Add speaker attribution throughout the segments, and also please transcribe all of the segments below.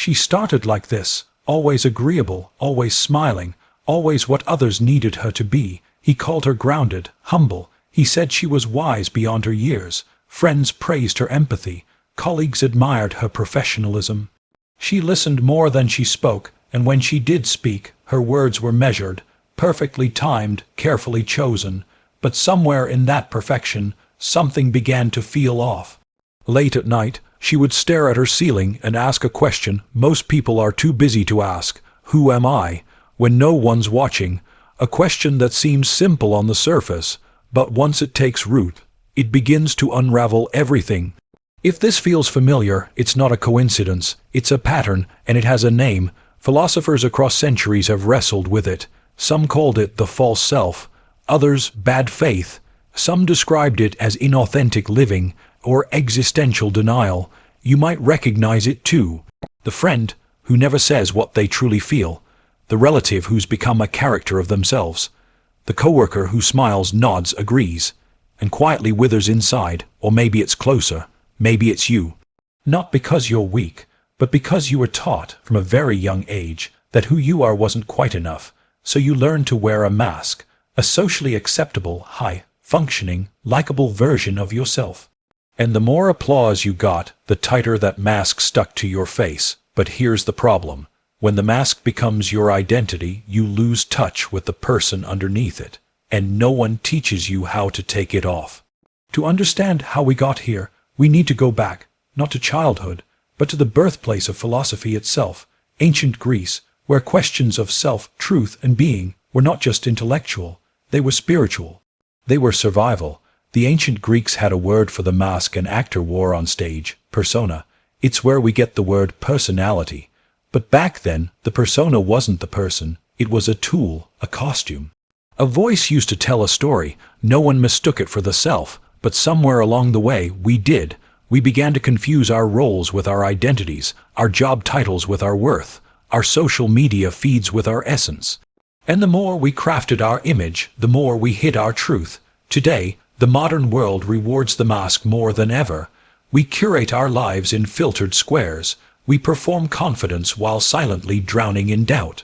Speaker 1: She started like this, always agreeable, always smiling, always what others needed her to be. He called her grounded, humble. He said she was wise beyond her years. Friends praised her empathy. Colleagues admired her professionalism. She listened more than she spoke, and when she did speak, her words were measured, perfectly timed, carefully chosen. But somewhere in that perfection, something began to feel off. Late at night, she would stare at her ceiling and ask a question most people are too busy to ask: who am I? When no one's watching. A question that seems simple on the surface, but once it takes root, it begins to unravel everything. If this feels familiar, it's not a coincidence, it's a pattern, and it has a name. Philosophers across centuries have wrestled with it. Some called it the false self, others bad faith. Some described it as inauthentic living or existential denial. You might recognize it too. The friend who never says what they truly feel. The relative who's become a character of themselves. The coworker who smiles, nods, agrees, and quietly withers inside. Or maybe it's closer. Maybe it's you. Not because you're weak, but because you were taught from a very young age that who you are wasn't quite enough. So you learn to wear a mask, a socially acceptable, high-functioning, likable version of yourself. And the more applause you got, the tighter that mask stuck to your face. But here's the problem. When the mask becomes your identity, you lose touch with the person underneath it, and no one teaches you how to take it off. To understand how we got here, we need to go back, not to childhood, but to the birthplace of philosophy itself, ancient Greece, where questions of self, truth, and being were not just intellectual, they were spiritual. They were survival. The ancient Greeks had a word for the mask an actor wore on stage: persona. It's where we get the word personality. But back then, the persona wasn't the person, it was a tool, a costume. A voice used to tell a story. No one mistook it for the self, but somewhere along the way, we did. We began to confuse our roles with our identities, our job titles with our worth, our social media feeds with our essence. And the more we crafted our image, the more we hid our truth. Today, the modern world rewards the mask more than ever. We curate our lives in filtered squares. We perform confidence while silently drowning in doubt.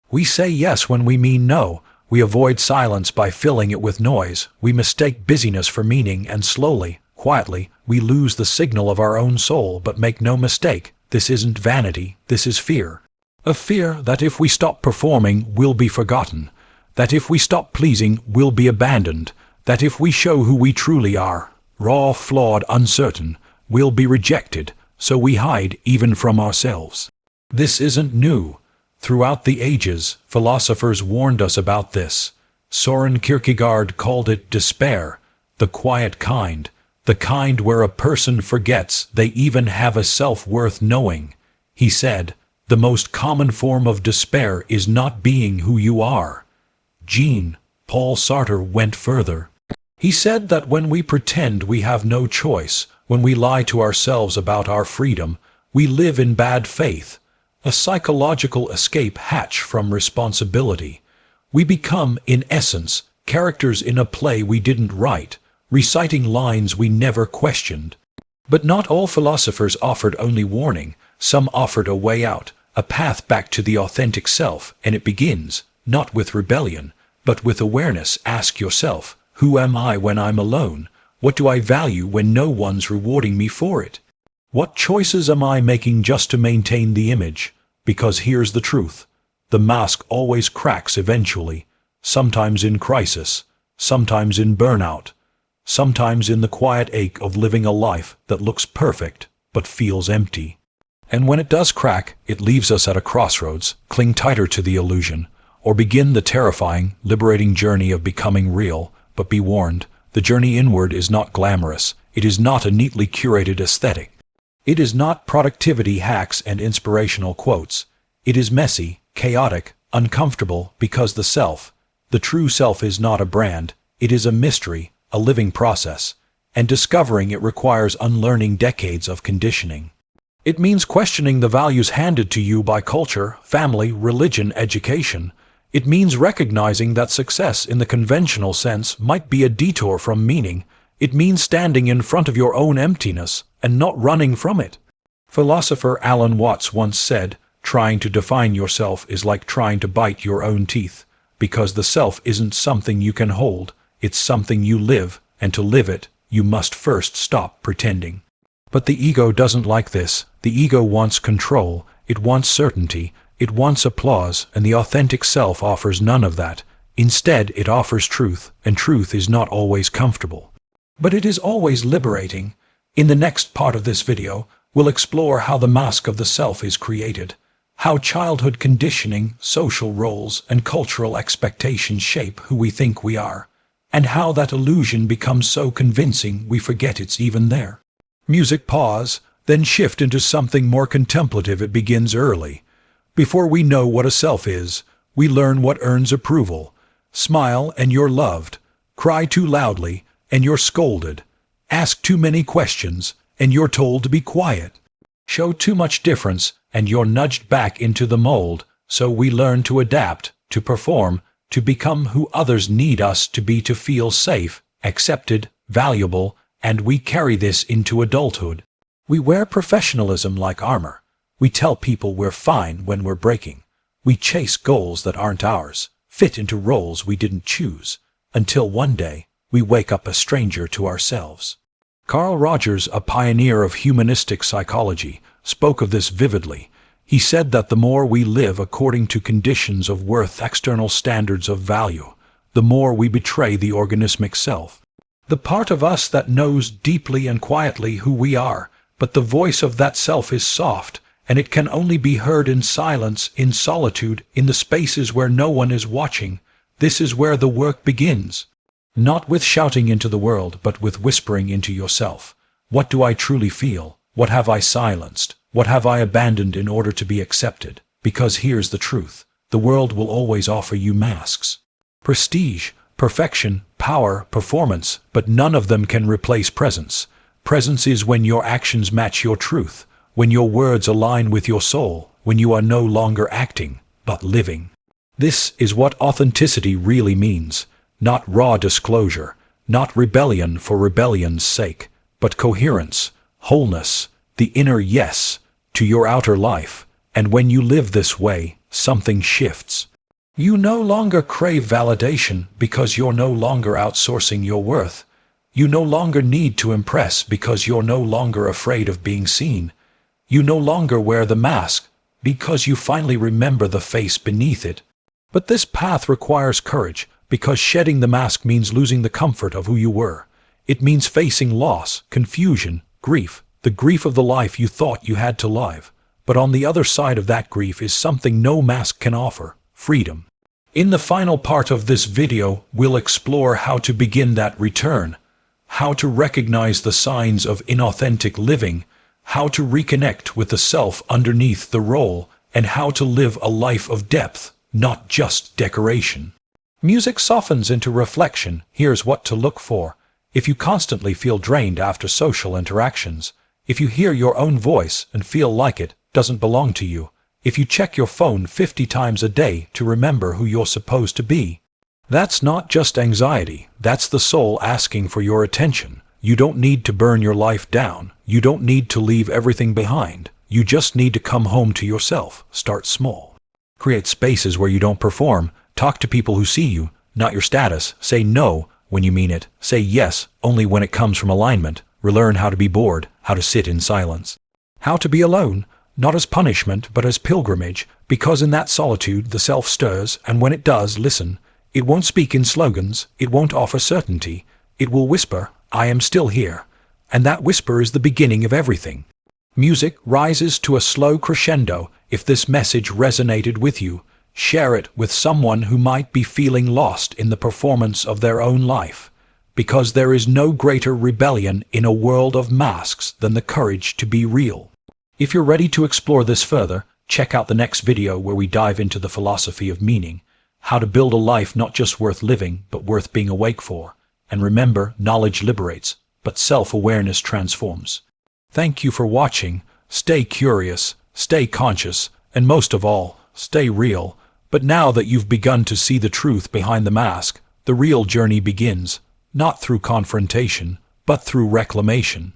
Speaker 1: We say yes when we mean no. We avoid silence by filling it with noise. We mistake busyness for meaning, and slowly, quietly, we lose the signal of our own soul. But make no mistake, this isn't vanity, this is fear. A fear that if we stop performing, we'll be forgotten. That if we stop pleasing, we'll be abandoned. That if we show who we truly are, raw, flawed, uncertain, we'll be rejected. So we hide even from ourselves. This isn't new. Throughout the ages, philosophers warned us about this. Soren Kierkegaard called it despair, the quiet kind, the kind where a person forgets they even have a self worth knowing. He said, the most common form of despair is not being who you are. Jean-Paul Sartre went further. He said that when we pretend we have no choice, when we lie to ourselves about our freedom, we live in bad faith, a psychological escape hatch from responsibility. We become, in essence, characters in a play we didn't write, reciting lines we never questioned. But not all philosophers offered only warning. Some offered a way out, a path back to the authentic self, and it begins, not with rebellion, but with awareness. Ask yourself, who am I when I'm alone? What do I value when no one's rewarding me for it? What choices am I making just to maintain the image? Because here's the truth. The mask always cracks eventually, sometimes in crisis, sometimes in burnout, sometimes in the quiet ache of living a life that looks perfect but feels empty. And when it does crack, it leaves us at a crossroads. Cling tighter to the illusion, or begin the terrifying, liberating journey of becoming real. But be warned, the journey inward is not glamorous. It is not a neatly curated aesthetic. It is not productivity hacks and inspirational quotes. It is messy, chaotic, uncomfortable, because the true self is not a brand. It is a mystery, a living process. And discovering it requires unlearning decades of conditioning. It means questioning the values handed to you by culture, family, religion, education. It means recognizing that success in the conventional sense might be a detour from meaning. It means standing in front of your own emptiness and not running from it. Philosopher Alan Watts once said, "Trying to define yourself is like trying to bite your own teeth, because the self isn't something you can hold, it's something you live, and to live it, you must first stop pretending." But the ego doesn't like this. The ego wants control, it wants certainty, it wants applause, and the authentic self offers none of that. Instead, it offers truth, and truth is not always comfortable. But it is always liberating. In the next part of this video, we'll explore how the mask of the self is created, how childhood conditioning, social roles, and cultural expectations shape who we think we are, and how that illusion becomes so convincing we forget it's even there. Music pause, then shift into something more contemplative. It begins early. Before we know what a self is, we learn what earns approval. Smile and you're loved. Cry too loudly and you're scolded. Ask too many questions and you're told to be quiet. Show too much difference and you're nudged back into the mold. So we learn to adapt, to perform, to become who others need us to be, to feel safe, accepted, valuable, and we carry this into adulthood. We wear professionalism like armor. We tell people we're fine when we're breaking. We chase goals that aren't ours, fit into roles we didn't choose, until one day we wake up a stranger to ourselves. Carl Rogers, a pioneer of humanistic psychology, spoke of this vividly. He said that the more we live according to conditions of worth, external standards of value, the more we betray the organismic self. The part of us that knows deeply and quietly who we are, but the voice of that self is soft, and it can only be heard in silence, in solitude, in the spaces where no one is watching. This is where the work begins. Not with shouting into the world, but with whispering into yourself. What do I truly feel? What have I silenced? What have I abandoned in order to be accepted? Because here's the truth. The world will always offer you masks. Prestige, perfection, power, performance, but none of them can replace presence. Presence is when your actions match your truth, when your words align with your soul, when you are no longer acting, but living. This is what authenticity really means. Not raw disclosure, not rebellion for rebellion's sake, but coherence, wholeness, the inner yes to your outer life. And when you live this way, something shifts. You no longer crave validation because you're no longer outsourcing your worth. You no longer need to impress because you're no longer afraid of being seen. You no longer wear the mask because you finally remember the face beneath it. But this path requires courage, because shedding the mask means losing the comfort of who you were. It means facing loss, confusion, grief, the grief of the life you thought you had to live. But on the other side of that grief is something no mask can offer: freedom. In the final part of this video, we'll explore how to begin that return, how to recognize the signs of inauthentic living, how to reconnect with the self underneath the role, and how to live a life of depth, not just decoration. Music softens into reflection. Here's what to look for. If you constantly feel drained after social interactions, if you hear your own voice and feel like it doesn't belong to you, if you check your phone 50 times a day to remember who you're supposed to be, that's not just anxiety, that's the soul asking for your attention. You don't need to burn your life down. You don't need to leave everything behind. You just need to come home to yourself. Start small. Create spaces where you don't perform. Talk to people who see you, not your status. Say no when you mean it. Say yes only when it comes from alignment. Relearn how to be bored, how to sit in silence. How to be alone, not as punishment but as pilgrimage, because in that solitude the self stirs, and when it does, listen. It won't speak in slogans, it won't offer certainty. It will whisper, "I am still here." And that whisper is the beginning of everything. Music rises to a slow crescendo. If this message resonated with you, share it with someone who might be feeling lost in the performance of their own life. Because there is no greater rebellion in a world of masks than the courage to be real. If you're ready to explore this further, check out the next video where we dive into the philosophy of meaning, how to build a life not just worth living, but worth being awake for. And remember, knowledge liberates, but self-awareness transforms. Thank you for watching. Stay curious, stay conscious, and most of all, stay real. But now that you've begun to see the truth behind the mask, the real journey begins, not through confrontation, but through reclamation.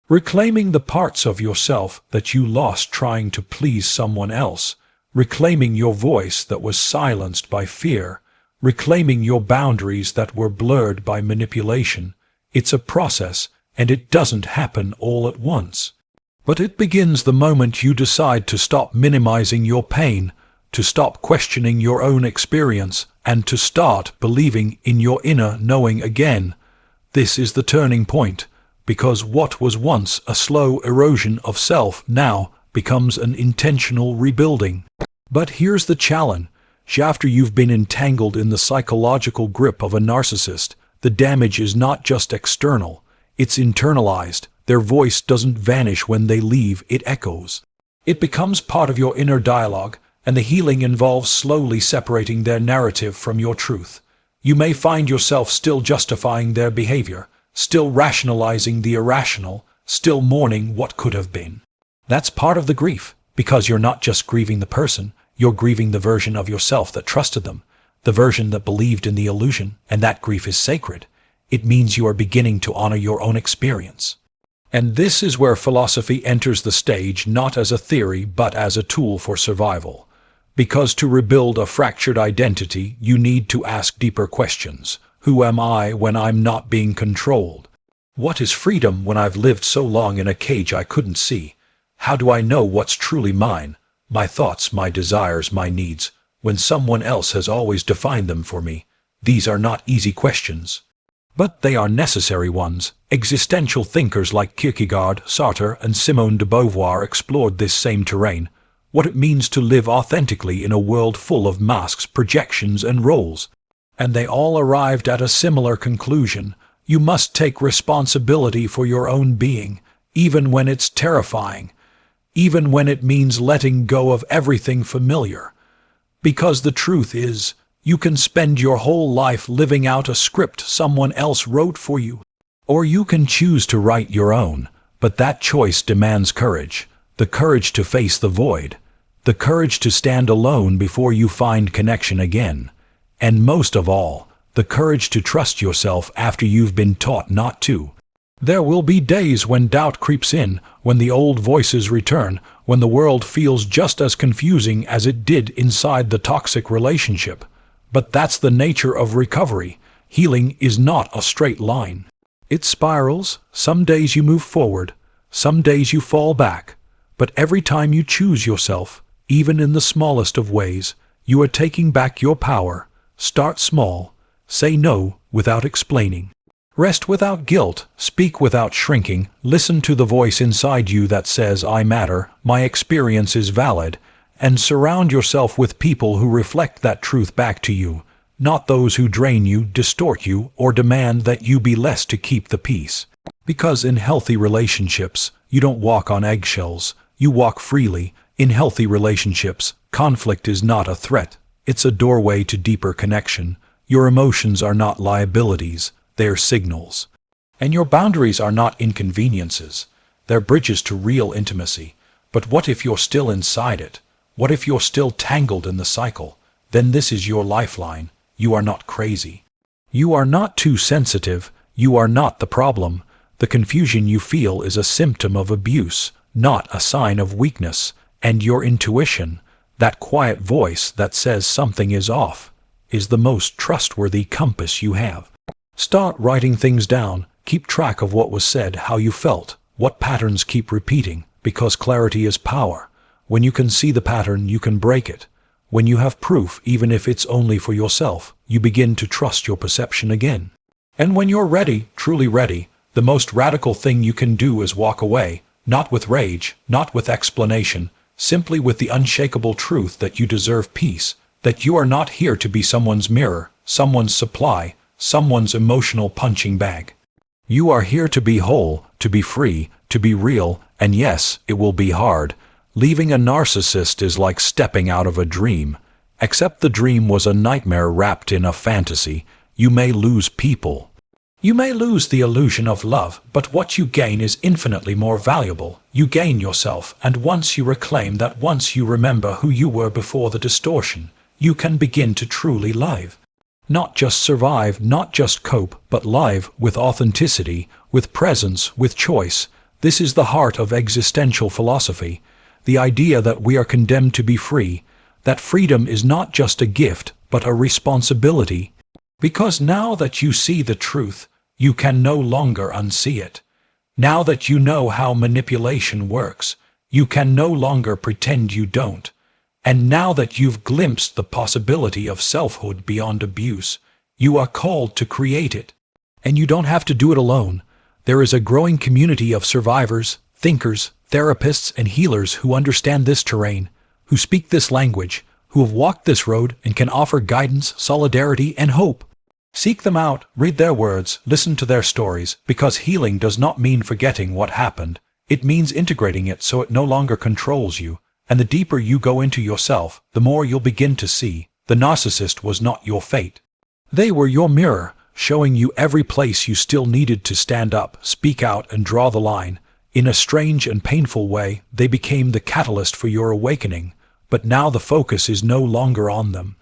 Speaker 1: Reclaiming the parts of yourself that you lost trying to please someone else. Reclaiming your voice that was silenced by fear. Reclaiming your boundaries that were blurred by manipulation. It's a process, and it doesn't happen all at once. But it begins the moment you decide to stop minimizing your pain, to stop questioning your own experience, and to start believing in your inner knowing again. This is the turning point, because what was once a slow erosion of self now becomes an intentional rebuilding. But here's the challenge. After you've been entangled in the psychological grip of a narcissist, the damage is not just external, it's internalized. Their voice doesn't vanish when they leave, it echoes. It becomes part of your inner dialogue, and the healing involves slowly separating their narrative from your truth. You may find yourself still justifying their behavior, still rationalizing the irrational, still mourning what could have been. That's part of the grief, because you're not just grieving the person, you're grieving the version of yourself that trusted them, the version that believed in the illusion, and that grief is sacred. It means you are beginning to honor your own experience. And this is where philosophy enters the stage, not as a theory but as a tool for survival. Because to rebuild a fractured identity, you need to ask deeper questions. Who am I when I'm not being controlled? What is freedom when I've lived so long in a cage I couldn't see? How do I know what's truly mine? My thoughts, my desires, my needs, when someone else has always defined them for me. These are not easy questions, but they are necessary ones. Existential thinkers like Kierkegaard, Sartre, and Simone de Beauvoir explored this same terrain, what it means to live authentically in a world full of masks, projections, and roles. And they all arrived at a similar conclusion. You must take responsibility for your own being, even when it's terrifying, even when it means letting go of everything familiar. Because the truth is, you can spend your whole life living out a script someone else wrote for you. Or you can choose to write your own, but that choice demands courage. The courage to face the void. The courage to stand alone before you find connection again. And most of all, the courage to trust yourself after you've been taught not to. There will be days when doubt creeps in, when the old voices return, when the world feels just as confusing as it did inside the toxic relationship. But that's the nature of recovery. Healing is not a straight line. It spirals. Some days you move forward, some days you fall back. But every time you choose yourself, even in the smallest of ways, you are taking back your power. Start small. Say no without explaining. Rest without guilt. Speak without shrinking. Listen to the voice inside you that says, I matter, my experience is valid. And surround yourself with people who reflect that truth back to you, not those who drain you, distort you, or demand that you be less to keep the peace. Because in healthy relationships, you don't walk on eggshells, you walk freely. In healthy relationships, conflict is not a threat, it's a doorway to deeper connection. Your emotions are not liabilities, they're signals. And your boundaries are not inconveniences, they're bridges to real intimacy. But what if you're still inside it? What if you're still tangled in the cycle? Then this is your lifeline. You are not crazy. You are not too sensitive. You are not the problem. The confusion you feel is a symptom of abuse, not a sign of weakness. And your intuition, that quiet voice that says something is off, is the most trustworthy compass you have. Start writing things down. Keep track of what was said, how you felt, what patterns keep repeating, because clarity is power. When you can see the pattern, you can break it. When you have proof, even if it's only for yourself, you begin to trust your perception again. And when you're ready, truly ready, the most radical thing you can do is walk away, not with rage, not with explanation, simply with the unshakable truth that you deserve peace, that you are not here to be someone's mirror, someone's supply, someone's emotional punching bag. You are here to be whole, to be free, to be real, and yes, it will be hard. Leaving a narcissist is like stepping out of a dream, except the dream was a nightmare wrapped in a fantasy. You may lose people. You may lose the illusion of love, but what you gain is infinitely more valuable. You gain yourself, and once you reclaim that, once you remember who you were before the distortion, you can begin to truly live. Not just survive, not just cope, but live with authenticity, with presence, with choice. This is the heart of existential philosophy, the idea that we are condemned to be free, that freedom is not just a gift, but a responsibility. Because now that you see the truth, you can no longer unsee it. Now that you know how manipulation works, you can no longer pretend you don't. And now that you've glimpsed the possibility of selfhood beyond abuse, you are called to create it. And you don't have to do it alone. There is a growing community of survivors, thinkers, therapists, and healers who understand this terrain, who speak this language, who have walked this road and can offer guidance, solidarity, and hope. Seek them out, read their words, listen to their stories, because healing does not mean forgetting what happened. It means integrating it so it no longer controls you. And the deeper you go into yourself, the more you'll begin to see the narcissist was not your fate. They were your mirror, showing you every place you still needed to stand up, speak out, and draw the line. In a strange and painful way, they became the catalyst for your awakening, but now the focus is no longer on them.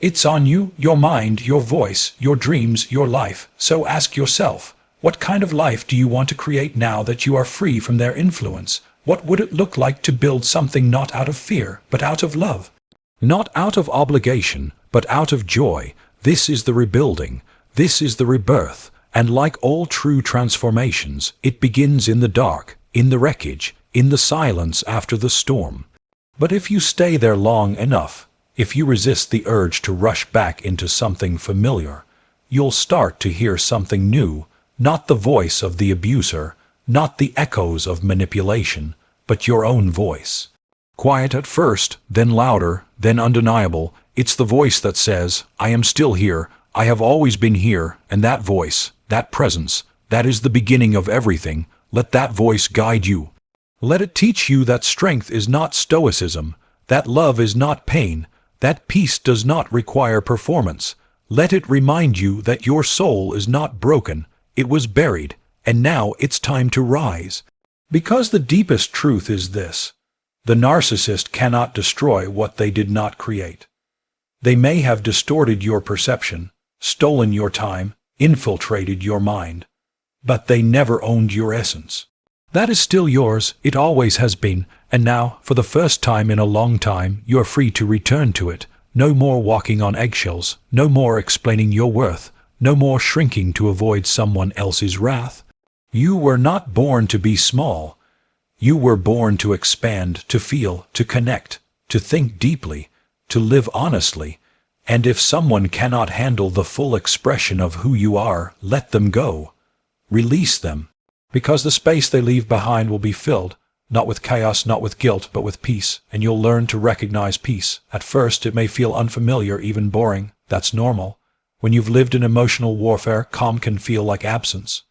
Speaker 1: It's on you, your mind, your voice, your dreams, your life. So ask yourself, what kind of life do you want to create now that you are free from their influence? What would it look like to build something not out of fear, but out of love? Not out of obligation, but out of joy. This is the rebuilding. This is the rebirth. And like all true transformations, it begins in the dark, in the wreckage, in the silence after the storm. But if you stay there long enough, if you resist the urge to rush back into something familiar, you'll start to hear something new, not the voice of the abuser, not the echoes of manipulation, but your own voice. Quiet at first, then louder, then undeniable. It's the voice that says, I am still here, I have always been here, and that voice, that presence, that is the beginning of everything. Let that voice guide you. Let it teach you that strength is not stoicism, that love is not pain, that peace does not require performance. Let it remind you that your soul is not broken, it was buried, and now it's time to rise. Because the deepest truth is this: the narcissist cannot destroy what they did not create. They may have distorted your perception, stolen your time, infiltrated your mind, but they never owned your essence. That is still yours, it always has been, and now, for the first time in a long time, you are free to return to it. No more walking on eggshells, no more explaining your worth, no more shrinking to avoid someone else's wrath. You were not born to be small. You were born to expand, to feel, to connect, to think deeply, to live honestly. And if someone cannot handle the full expression of who you are, let them go. Release them. Because the space they leave behind will be filled, not with chaos, not with guilt, but with peace, and you'll learn to recognize peace. At first, it may feel unfamiliar, even boring. That's normal. When you've lived in emotional warfare, calm can feel like absence.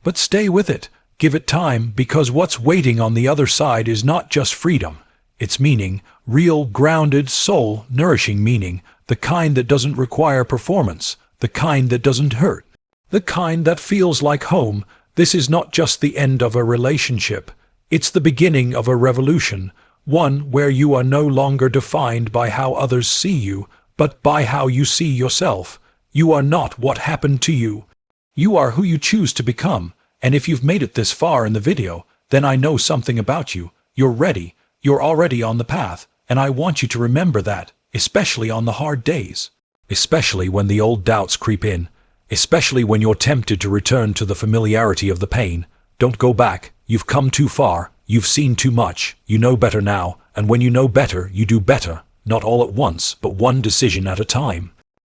Speaker 1: But stay with it. Give it time, because what's waiting on the other side is not just freedom. It's meaning, real, grounded, soul-nourishing meaning, the kind that doesn't require performance, the kind that doesn't hurt, the kind that feels like home. This is not just the end of a relationship. It's the beginning of a revolution, one where you are no longer defined by how others see you, but by how you see yourself. You are not what happened to you. You are who you choose to become, and if you've made it this far in the video, then I know something about you. You're ready. You're already on the path, and I want you to remember that, especially on the hard days. Especially when the old doubts creep in. Especially when you're tempted to return to the familiarity of the pain. Don't go back. You've come too far. You've seen too much. You know better now, and when you know better, you do better. Not all at once, but one decision at a time.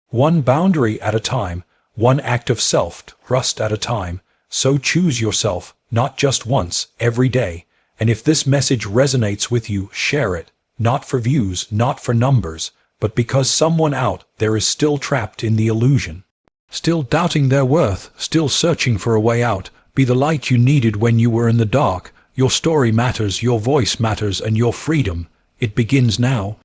Speaker 1: One boundary at a time. One act of self-trust at a time. So choose yourself, not just once, every day. And if this message resonates with you, share it. Not for views, not for numbers, but because someone out there is still trapped in the illusion. Still doubting their worth, still searching for a way out. Be the light you needed when you were in the dark. Your story matters, your voice matters, and your freedom. It begins now.